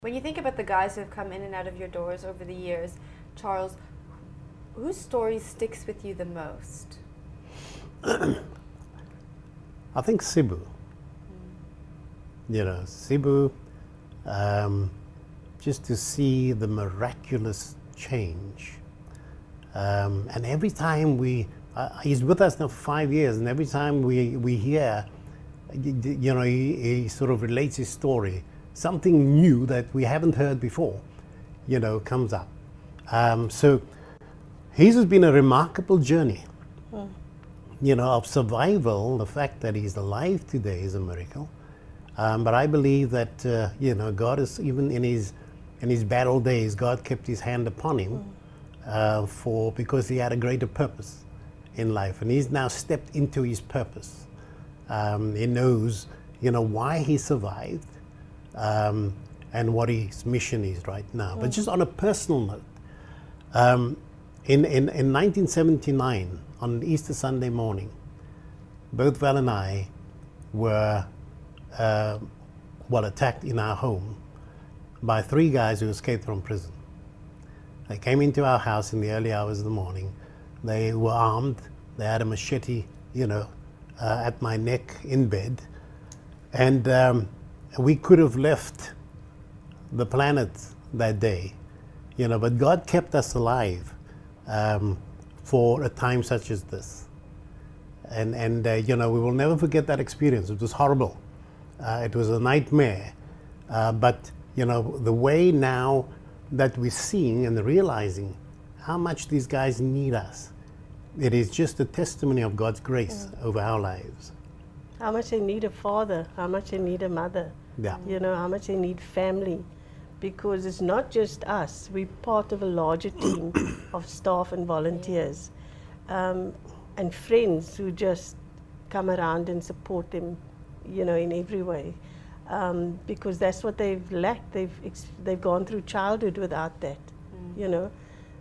When you think about the guys who have come in and out of your doors over the years, Charles, whose story sticks with you the most? I think Sibu. You know, Sibu, just to see the miraculous change. And every time he's with us now for 5 years, and every time we hear, you know, he sort of relates his story. Something new that we haven't heard before, you know, comes up. So his has been a remarkable journey, you know, of survival. The fact that he's alive today is a miracle. But I believe that, you know, God is, even in his bad old days, God kept his hand upon him because he had a greater purpose in life. And he's now stepped into his purpose. He knows, you know, why he survived. And what his mission is right now. But just on a personal note, in 1979, on Easter Sunday morning, both Val and I were attacked in our home by 3 guys who escaped from prison. They came into our house in the early hours of the morning. They were armed. They had a machete, you know, at my neck in bed. And we could have left the planet that day, you know, but God kept us alive for a time such as this. And you know, we will never forget that experience. It was horrible. It was a nightmare. But, you know, the way now that we're seeing and realizing how much these guys need us, it is just a testimony of God's grace over our lives. How much they need a father, how much they need a mother. Yeah. You know, how much they need family. Because it's not just us, we're part of a larger team of staff and volunteers. And friends who just come around and support them, you know, in every way. Because that's what they've lacked. They've gone through childhood without that, you know.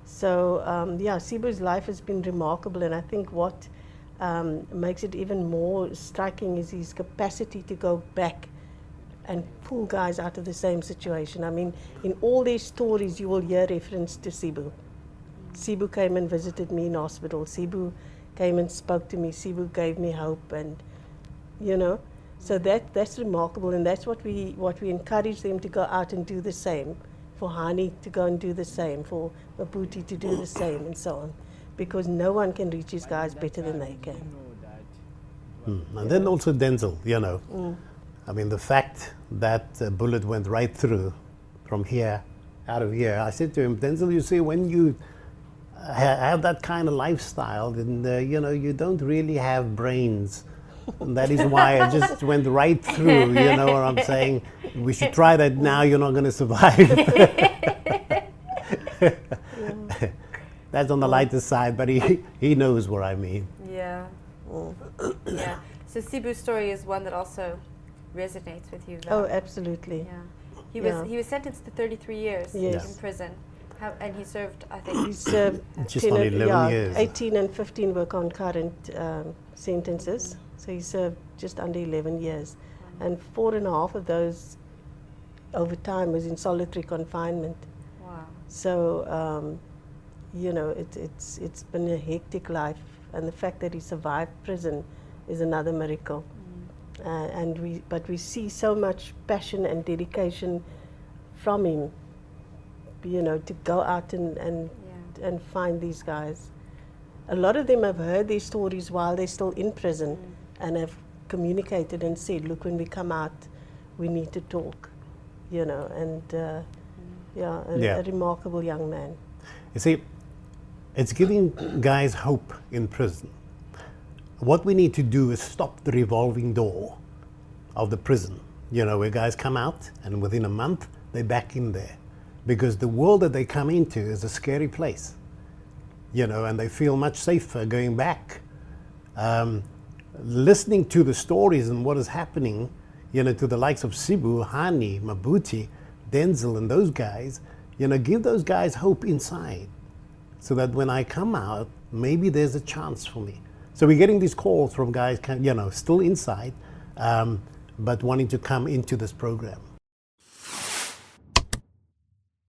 So, yeah, Sibu's life has been remarkable, and I think what makes it even more striking is his capacity to go back and pull guys out of the same situation. I mean, in all these stories you will hear reference to Sibu. Sibu came and visited me in hospital. Sibu came and spoke to me. Sibu gave me hope, and you know, so that's remarkable, and that's what we encourage them to go out and do the same. For Hani to go and do the same, for Maputi to do the same, and so on, because no one can reach these guys better than they can. And then also Denzel, you know. I mean, the fact that the bullet went right through from here, out of here. I said to him, Denzel, you see, when you have that kind of lifestyle, then, you know, you don't really have brains. And that is why I just went right through, you know what I'm saying? We should try that now, you're not going to survive. That's on the lighter side, but he knows what I mean. Yeah. Yeah. So Sibu's story is one that also resonates with you, though. Oh, absolutely. Yeah. He was sentenced to 33 years Yes. in prison. And he served, I think... He served just on 11 years. 18 and 15 were concurrent sentences. So he served just under 11 years. And 4.5 of those over time was in solitary confinement. Wow. So, you know, it's been a hectic life. And the fact that he survived prison is another miracle. But we see so much passion and dedication from him, you know, to go out and find these guys. A lot of them have heard these stories while they're still in prison and have communicated and said, look, when we come out, we need to talk, you know, and a remarkable young man. You see, it's giving guys hope in prison. What we need to do is stop the revolving door of the prison, you know, where guys come out and within a month, they're back in there. Because the world that they come into is a scary place, you know, and they feel much safer going back. Listening to the stories and what is happening, you know, to the likes of Sibu, Hani, Maputi, Denzel, and those guys, you know, give those guys hope inside so that when I come out, maybe there's a chance for me. So we're getting these calls from guys, you know, still inside, but wanting to come into this program.